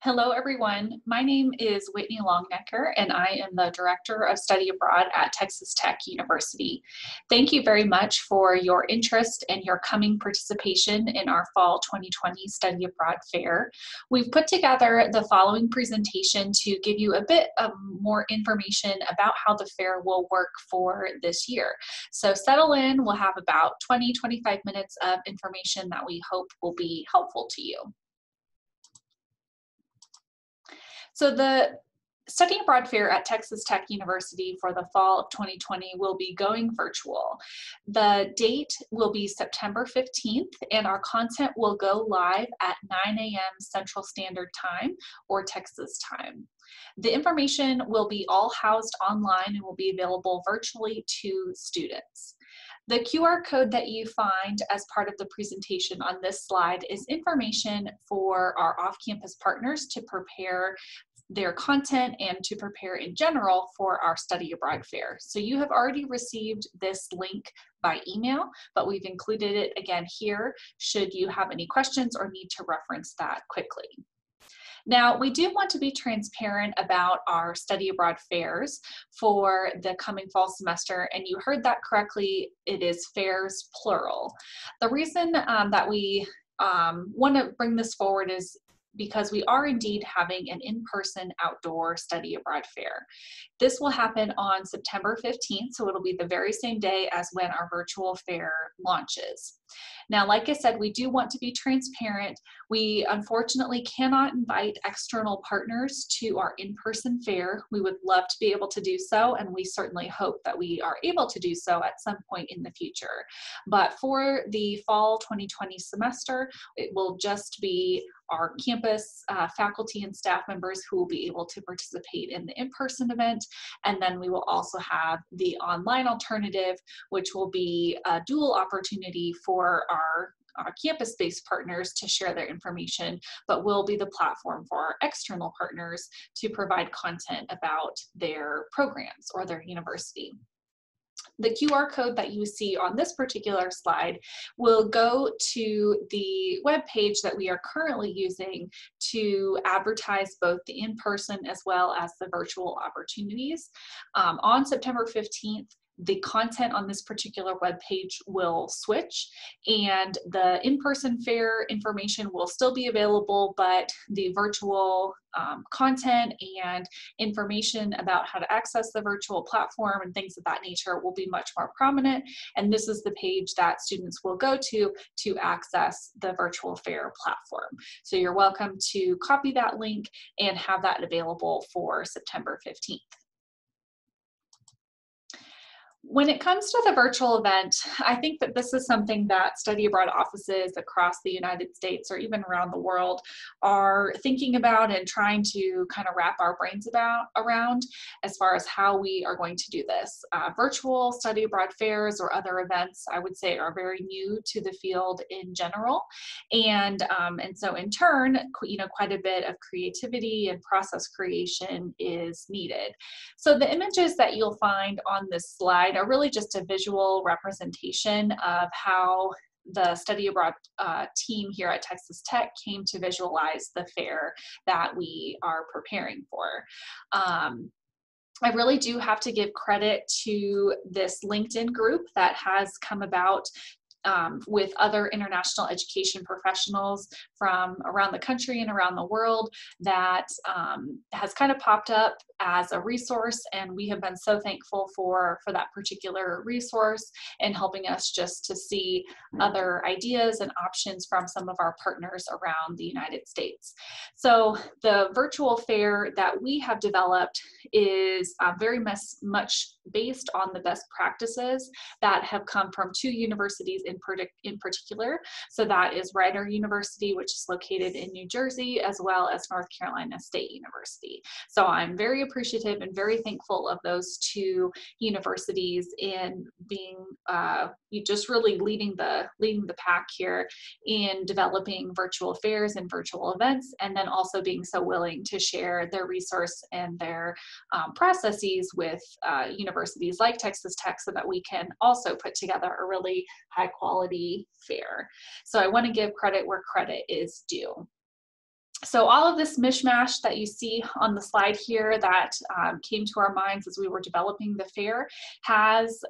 Hello, everyone. My name is Whitney Longnecker, and I am the Director of Study Abroad at Texas Tech University. Thank you very much for your interest and your coming participation in our Fall 2020 Study Abroad Fair. We've put together the following presentation to give you a bit of more information about how the fair will work for this year. So settle in, we'll have about 20-25 minutes of information that we hope will be helpful to you. So the Study Abroad Fair at Texas Tech University for the fall of 2020 will be going virtual. The date will be September 15th, and our content will go live at 9 a.m. Central Standard Time or Texas time. The information will be all housed online and will be available virtually to students. The QR code that you find as part of the presentation on this slide is information for our off-campus partners to prepare their content and to prepare in general for our Study Abroad Fair. So you have already received this link by email, but we've included it again here should you have any questions or need to reference that quickly. Now, we do want to be transparent about our study abroad fairs for the coming fall semester, and you heard that correctly, it is fairs plural. The reason that we want to bring this forward is because we are indeed having an in-person outdoor study abroad fair. This will happen on September 15th, so it'll be the very same day as when our virtual fair launches. Now, like I said, we do want to be transparent. We unfortunately cannot invite external partners to our in-person fair. We would love to be able to do so, and we certainly hope that we are able to do so at some point in the future. But for the fall 2020 semester, it will just be our campus faculty and staff members who will be able to participate in the in-person event. And then we will also have the online alternative, which will be a dual opportunity for our campus-based partners to share their information, but will be the platform for our external partners to provide content about their programs or their university. The QR code that you see on this particular slide will go to the web page that we are currently using to advertise both the in-person as well as the virtual opportunities. On September 15th, the content on this particular web page will switch, and the in-person fair information will still be available, but the virtual content and information about how to access the virtual platform and things of that nature will be much more prominent. And this is the page that students will go to access the virtual fair platform. So you're welcome to copy that link and have that available for September 15th. When it comes to the virtual event, I think that this is something that study abroad offices across the United States or even around the world are thinking about and trying to kind of wrap our brains around as far as how we are going to do this. Virtual study abroad fairs or other events, I would say, are very new to the field in general. And so in turn, quite a bit of creativity and process creation is needed. So the images that you'll find on this slide are really just a visual representation of how the study abroad team here at Texas Tech came to visualize the fair that we are preparing for. I really do have to give credit to this LinkedIn group that has come about with other international education professionals from around the country and around the world that has kind of popped up as a resource, and we have been so thankful for that particular resource and helping us just to see other ideas and options from some of our partners around the United States. So the virtual fair that we have developed is very much based on the best practices that have come from two universities in particular. So that is Rider University, which is located in New Jersey, as well as North Carolina State University. So I'm very appreciative and very thankful of those two universities in being just really leading the pack here in developing virtual fairs and virtual events, and then also being so willing to share their resource and their processes with universities like Texas Tech so that we can also put together a really high quality fair. So I want to give credit where credit is due. So all of this mishmash that you see on the slide here that came to our minds as we were developing the fair has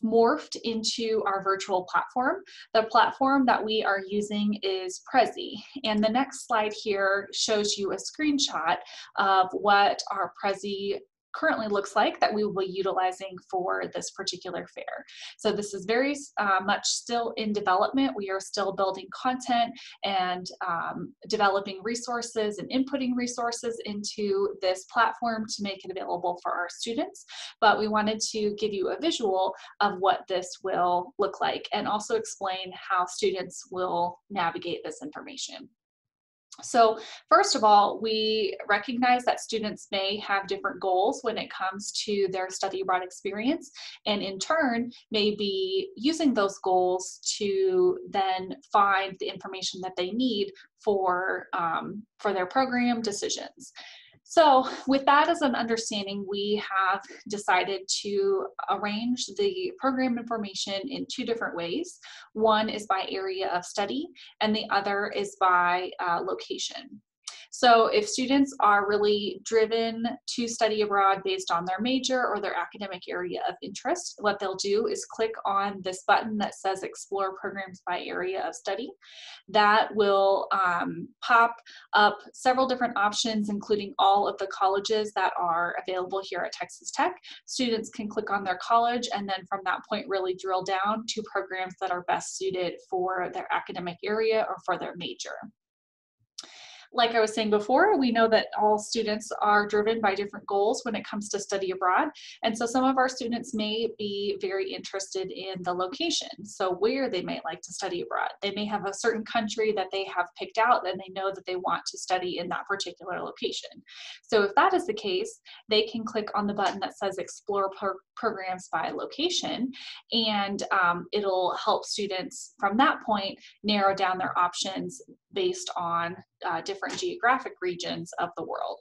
morphed into our virtual platform. The platform that we are using is Prezi, and the next slide here shows you a screenshot of what our Prezi currently looks like that we will be utilizing for this particular fair. So this is very much still in development. We are still building content and developing resources and inputting resources into this platform to make it available for our students. But we wanted to give you a visual of what this will look like and also explain how students will navigate this information. So first of all, we recognize that students may have different goals when it comes to their study abroad experience, and in turn may be using those goals to then find the information that they need for their program decisions. So with that as an understanding, we have decided to arrange the program information in two different ways. One is by area of study, and the other is by location. So if students are really driven to study abroad based on their major or their academic area of interest, what they'll do is click on this button that says Explore Programs by Area of Study. That will pop up several different options, including all of the colleges that are available here at Texas Tech. Students can click on their college and then from that point really drill down to programs that are best suited for their academic area or for their major. Like I was saying before, we know that all students are driven by different goals when it comes to study abroad. And so some of our students may be very interested in the location, so where they might like to study abroad. They may have a certain country that they have picked out and they know that they want to study in that particular location. So if that is the case, they can click on the button that says Explore Programs by Location, and it'll help students from that point narrow down their options based on different geographic regions of the world.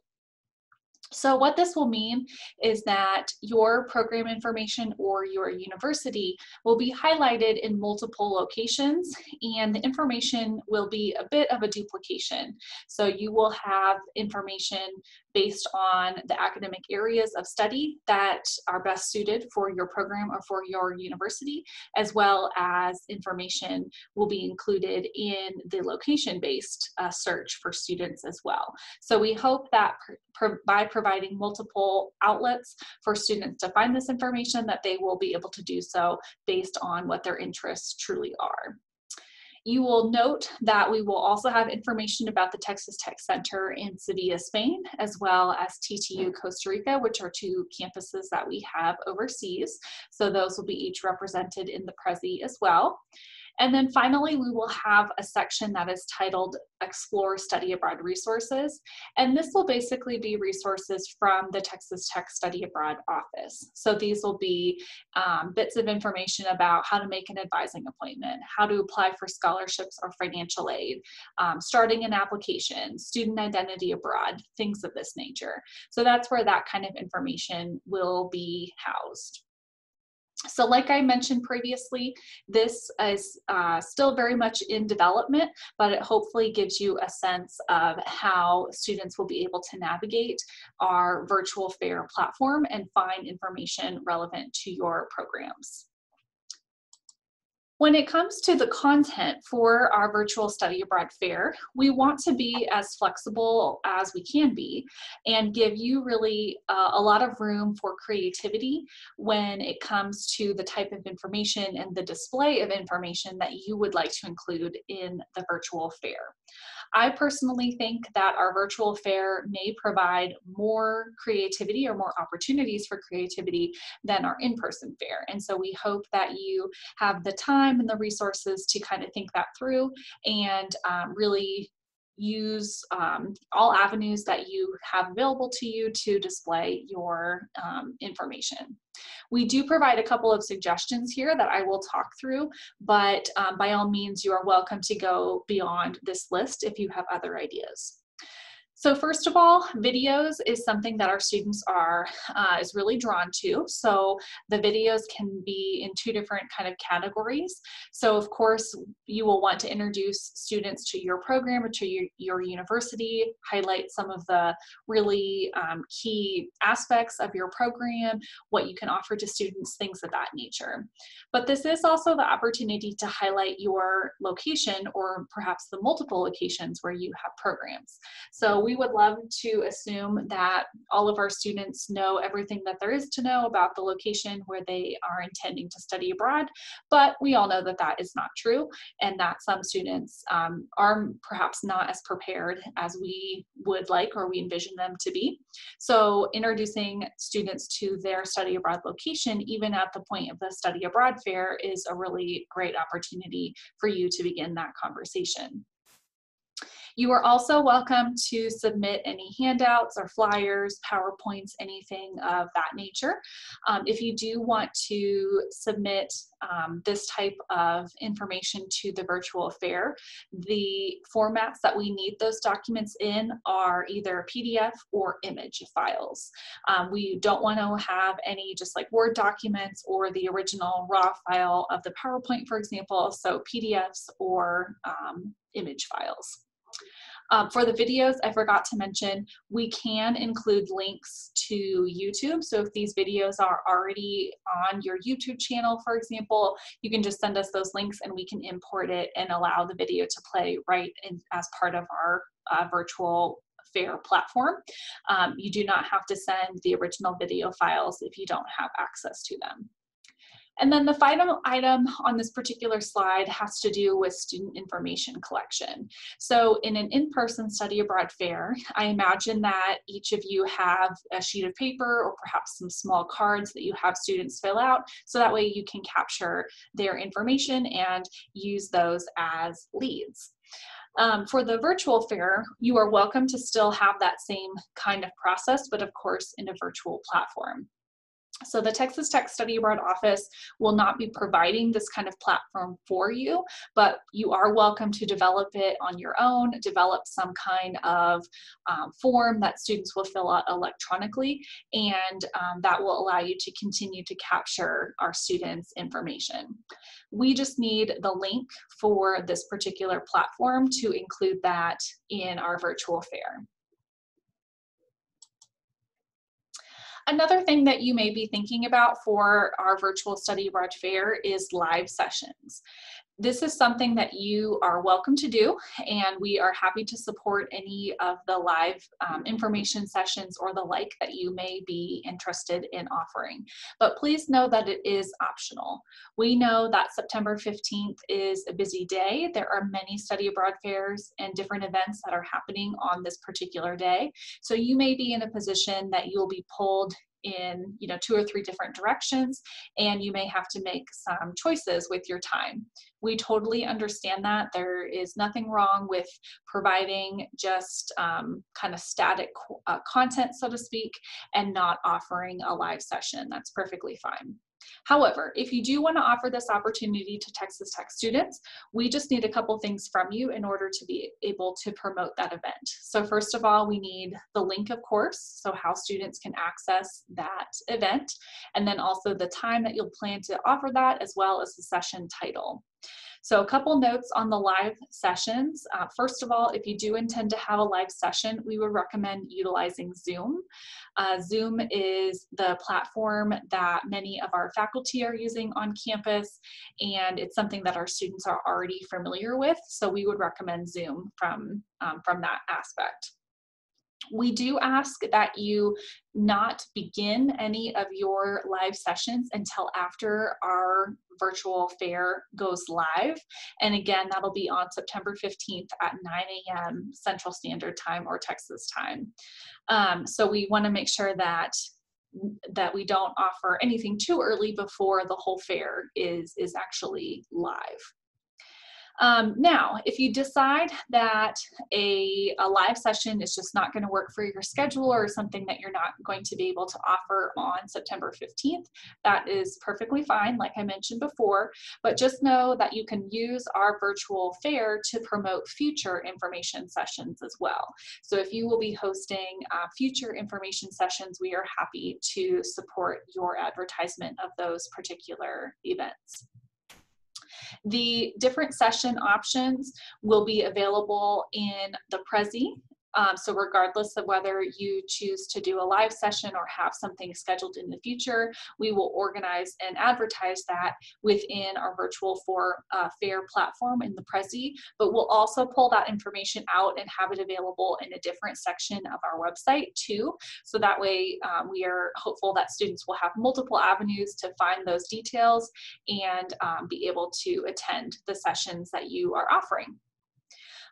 So what this will mean is that your program information or your university will be highlighted in multiple locations, and the information will be a bit of a duplication. So you will have information based on the academic areas of study that are best suited for your program or for your university, as well as information will be included in the location-based search for students as well. So we hope that by providing multiple outlets for students to find this information, that they will be able to do so based on what their interests truly are. You will note that we will also have information about the Texas Tech Center in Sevilla, Spain, as well as TTU Costa Rica, which are two campuses that we have overseas. So those will be each represented in the Prezi as well. And then finally, we will have a section that is titled Explore Study Abroad Resources. And this will basically be resources from the Texas Tech Study Abroad office. So these will be bits of information about how to make an advising appointment, how to apply for scholarships or financial aid, starting an application, student identity abroad, things of this nature. So that's where that kind of information will be housed. So like I mentioned previously, this is still very much in development, but it hopefully gives you a sense of how students will be able to navigate our virtual fair platform and find information relevant to your programs. When it comes to the content for our virtual study abroad fair, we want to be as flexible as we can be and give you really a lot of room for creativity when it comes to the type of information and the display of information that you would like to include in the virtual fair. I personally think that our virtual fair may provide more creativity or more opportunities for creativity than our in-person fair. And so we hope that you have the time and the resources to kind of think that through and really use all avenues that you have available to you to display your information. We do provide a couple of suggestions here that I will talk through, but by all means, you are welcome to go beyond this list if you have other ideas. So first of all, videos is something that our students is really drawn to. So the videos can be in two different kind of categories. So of course, you will want to introduce students to your program or to your university, highlight some of the really key aspects of your program, what you can offer to students, things of that nature. But this is also the opportunity to highlight your location or perhaps the multiple locations where you have programs. So we would love to assume that all of our students know everything that there is to know about the location where they are intending to study abroad, but we all know that that is not true, and that some students are perhaps not as prepared as we would like or we envision them to be. So introducing students to their study abroad location, even at the point of the study abroad fair, is a really great opportunity for you to begin that conversation. You are also welcome to submit any handouts or flyers, PowerPoints, anything of that nature. If you do want to submit this type of information to the virtual fair, the formats that we need those documents in are either PDF or image files. We don't want to have any just like Word documents or the original raw file of the PowerPoint, for example, so PDFs or image files. For the videos, I forgot to mention, we can include links to YouTube. So if these videos are already on your YouTube channel, for example, you can just send us those links and we can import it and allow the video to play right in, as part of our virtual fair platform. You do not have to send the original video files if you don't have access to them. And then the final item on this particular slide has to do with student information collection. So in an in-person study abroad fair, I imagine that each of you have a sheet of paper or perhaps some small cards that you have students fill out, so that way you can capture their information and use those as leads. For the virtual fair, you are welcome to still have that same kind of process, but of course in a virtual platform. So the Texas Tech Study Abroad office will not be providing this kind of platform for you, but you are welcome to develop it on your own, develop some kind of form that students will fill out electronically, and that will allow you to continue to capture our students' information. We just need the link for this particular platform to include that in our virtual fair. Another thing that you may be thinking about for our virtual study abroad fair is live sessions. This is something that you are welcome to do, and we are happy to support any of the live information sessions or the like that you may be interested in offering. But please know that it is optional. We know that September 15th is a busy day. There are many study abroad fairs and different events that are happening on this particular day. So you may be in a position that you'll be pulled in 2 or 3 different directions, and you may have to make some choices with your time. We totally understand that. There is nothing wrong with providing just kind of static content, so to speak, and not offering a live session. That's perfectly fine. However, if you do want to offer this opportunity to Texas Tech students, we just need a couple things from you in order to be able to promote that event. So first of all, we need the link, of course, so how students can access that event, and then also the time that you'll plan to offer that, as well as the session title. So a couple notes on the live sessions. First of all, if you do intend to have a live session, we would recommend utilizing Zoom. Zoom is the platform that many of our faculty are using on campus, and it's something that our students are already familiar with, so we would recommend Zoom from that aspect. We do ask that you not begin any of your live sessions until after our virtual fair goes live. And again, that'll be on September 15th at 9 a.m. Central Standard Time or Texas time. So we want to make sure that we don't offer anything too early before the whole fair is actually live. Now, if you decide that a live session is just not going to work for your schedule or something that you're not going to be able to offer on September 15th, that is perfectly fine, like I mentioned before, but just know that you can use our virtual fair to promote future information sessions as well. So if you will be hosting future information sessions, we are happy to support your advertisement of those particular events. The different session options will be available in the Prezi. So regardless of whether you choose to do a live session or have something scheduled in the future, we will organize and advertise that within our virtual fair platform in the Prezi, but we'll also pull that information out and have it available in a different section of our website too. So that way we are hopeful that students will have multiple avenues to find those details and be able to attend the sessions that you are offering.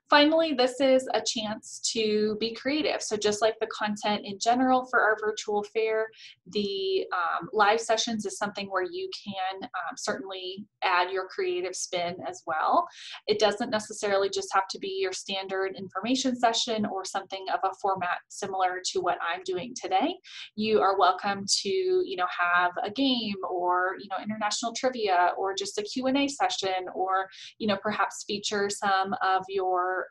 Finally, this is a chance to be creative. So just like the content in general for our virtual fair, the live sessions is something where you can certainly add your creative spin as well. It doesn't necessarily just have to be your standard information session or something of a format similar to what I'm doing today. You are welcome to, have a game or, international trivia or just a Q&A session or, perhaps feature some of your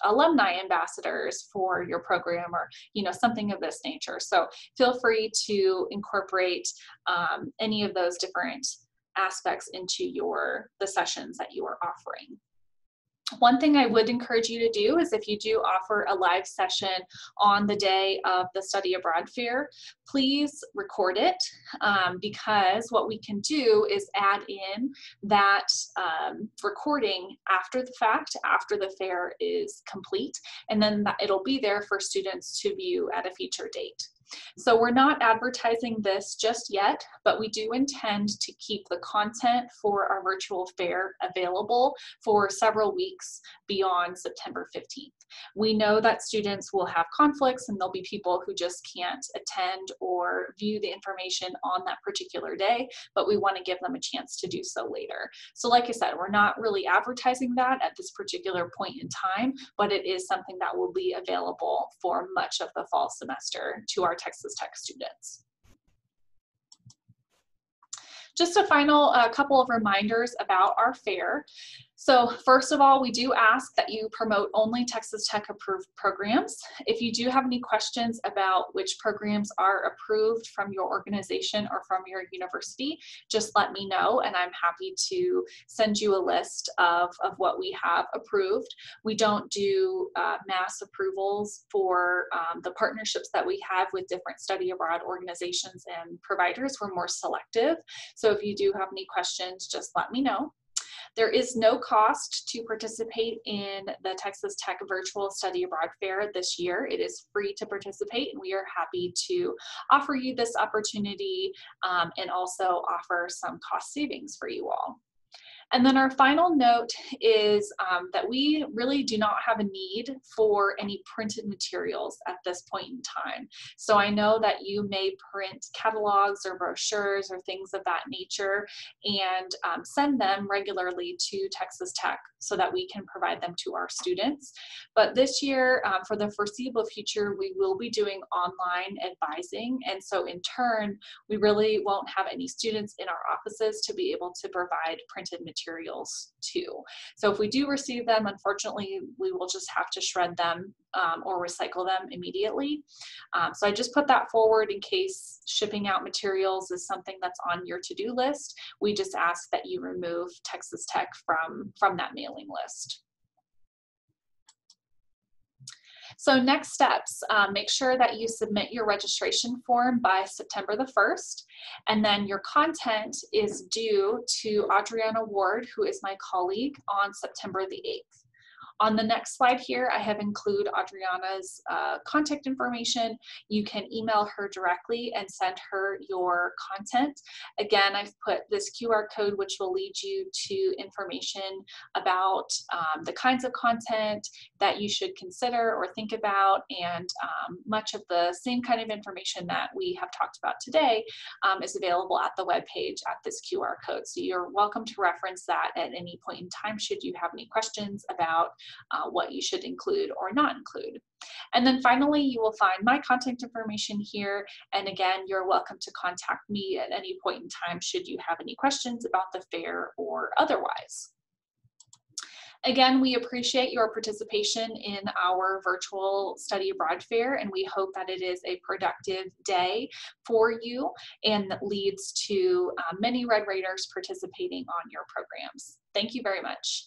alumni ambassadors for your program or something of this nature. So feel free to incorporate any of those different aspects into the sessions that you are offering. One thing I would encourage you to do is if you do offer a live session on the day of the Study Abroad Fair, please record it because what we can do is add in that recording after the fact, after the fair is complete, and then it'll be there for students to view at a future date. So we're not advertising this just yet, but we do intend to keep the content for our virtual fair available for several weeks beyond September 15th. We know that students will have conflicts and there'll be people who just can't attend or view the information on that particular day, but we want to give them a chance to do so later. So like I said, we're not really advertising that at this particular point in time, but it is something that will be available for much of the fall semester to our Texas Tech students. Just a final couple of reminders about our fair. So first of all, we do ask that you promote only Texas Tech approved programs. If you do have any questions about which programs are approved from your organization or from your university, just let me know and I'm happy to send you a list of what we have approved. We don't do mass approvals for the partnerships that we have with different study abroad organizations and providers. We're more selective. So if you do have any questions, just let me know. There is no cost to participate in the Texas Tech Virtual Study Abroad Fair this year. It is free to participate, and we are happy to offer you this opportunity and also offer some cost savings for you all. And then our final note is that we really do not have a need for any printed materials at this point in time. So I know that you may print catalogs or brochures or things of that nature and send them regularly to Texas Tech so that we can provide them to our students. But this year, for the foreseeable future, we will be doing online advising. And so in turn, we really won't have any students in our offices to be able to provide printed materials to. So if we do receive them, unfortunately, we will just have to shred them or recycle them immediately. So I just put that forward in case shipping out materials is something that's on your to-do list. We just ask that you remove Texas Tech from that mailing list. So next steps, make sure that you submit your registration form by September the 1st, and then your content is due to Adriana Ward, who is my colleague, on September the 8th. On the next slide here, I have included Adriana's contact information. You can email her directly and send her your content. Again, I've put this QR code, which will lead you to information about the kinds of content that you should consider or think about, and much of the same kind of information that we have talked about today is available at the webpage at this QR code. So you're welcome to reference that at any point in time should you have any questions about what you should include or not include. And then finally, you will find my contact information here. And again, you're welcome to contact me at any point in time should you have any questions about the fair or otherwise. Again, we appreciate your participation in our virtual study abroad fair, and we hope that it is a productive day for you and leads to many Red Raiders participating on your programs. Thank you very much.